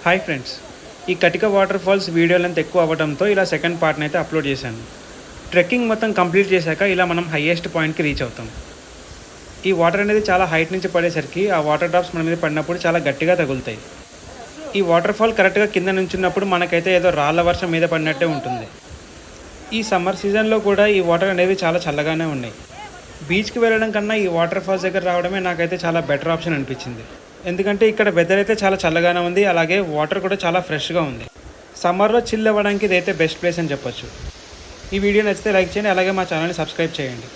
Hi friends, ఈ కటిక water falls video length ఎక్కువ అవ్వడంతో ఇలా సెకండ్ పార్ట్ని అయితే అప్లోడ్ చేశాను. ట్రెక్కింగ్ మొత్తం కంప్లీట్ చేశాక ఇలా మనం హైయెస్ట్ పాయింట్కి రీచ్ అవుతాం. ఈ వాటర్ అనేది చాలా హైట్ నుంచి పడేసరికి ఆ వాటర్ డ్రాప్స్ మన మీద పడినప్పుడు చాలా గట్టిగా తగులుతాయి. ఈ వాటర్ ఫాల్ కరెక్ట్గా కింద నుంచున్నప్పుడు మనకైతే ఏదో రాళ్ళ వర్షం మీద పడినట్టే ఉంటుంది. ఈ సమ్మర్ సీజన్లో కూడా ఈ వాటర్ అనేవి చాలా చల్లగానే ఉన్నాయి. బీచ్కి వెళ్ళడం కన్నా ఈ వాటర్ ఫాల్స్ దగ్గర రావడమే నాకైతే చాలా బెటర్ ఆప్షన్ అనిపించింది. ఎందుకంటే ఇక్కడ వెదర్ అయితే చాలా చల్లగానే ఉంది, అలాగే వాటర్ కూడా చాలా ఫ్రెష్గా ఉంది. సమ్మర్లో చిల్ అవ్వడానికి ఇదైతే బెస్ట్ ప్లేస్ అని చెప్పొచ్చు. ఈ వీడియో నచ్చితే లైక్ చేయండి, అలాగే మా ఛానల్ని సబ్స్క్రైబ్ చేయండి.